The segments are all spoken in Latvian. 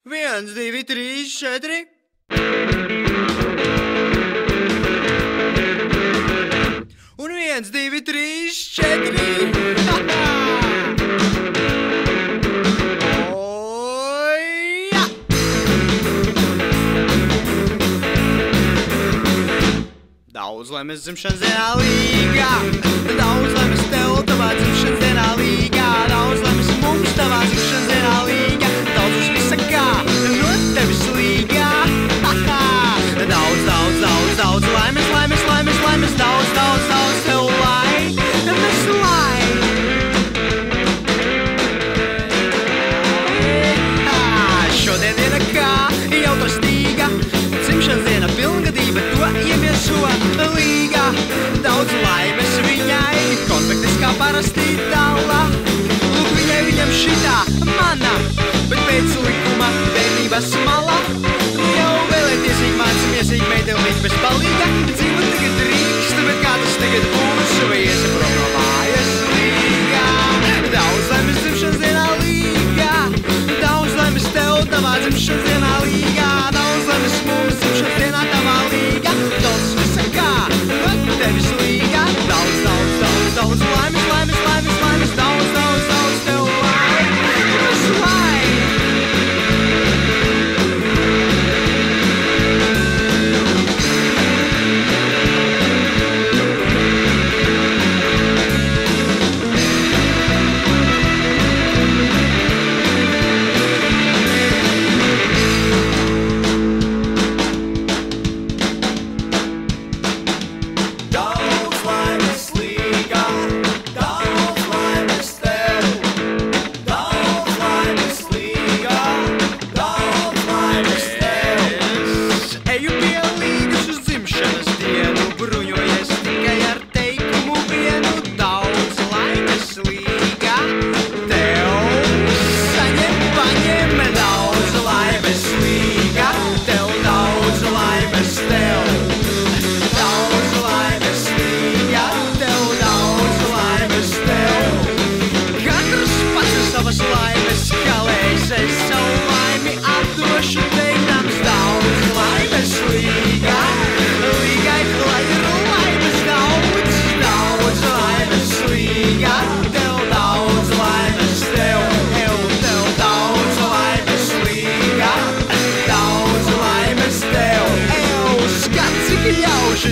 1, 2, 3, 4. Un 1, 2, 3, 4. Oja! Daudz laimes dzimšanas dienā līgā. Daudz laimes tev tavā dzimšanas dienā līgā. Daudz laimes mums tavā dzimšanas dienā līgā. Daudz uz visa kā no tevis līgā. Daudz, daudz, daudz, daudz laimes, laimes, laimes, laimes. Daudz, daudz, daudz tev laimes, šodien diena kā jautras stīga. Dzimšanas diena pilngadība to iemieso līgā. Daudz laimes viņai, konfektes kā parasti tālā. Lūk viņai viņam šitā mana, bet pēc likuma bērnības malā. Jau vēlēties ik mācamies, ik meiteni līdz bez palīga. Dzīvot tagad drīkst, bet kā tas tagad būs, vai iesi prom no mājas līgā. Daudz laimes dzimšanas dienā līgā. Daudz laimes tev tavā dzimšanas dienā līgā. Daudz laimes mums dzimšanas dienā tavā līgā. Daudz visa kā no tevis līgā. Daudz, daudz, daudz, daudz laimes, laimes, laimes, laimes. Daudz, daudz, daudz tev laimes, laimes.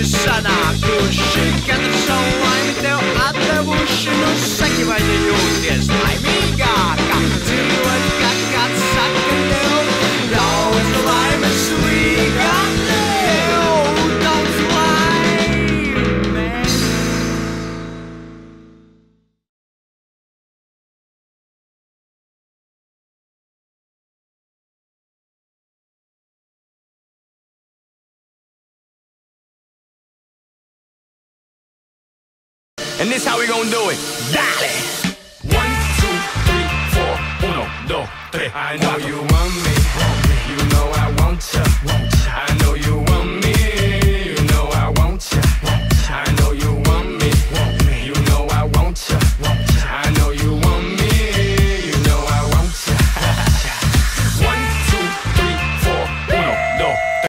Sanākuši, katrs savu laimi tev atdevuši. Nu saki, vai tu jūties laimīgāka? Dzīvot, kad kāds saka tev daudz laimes līgā. Tev daudz laimes. And this how we gonna do it. Dale! 1, 2, 3, 4. 1, 2, 3. I know you want me. You know I want you.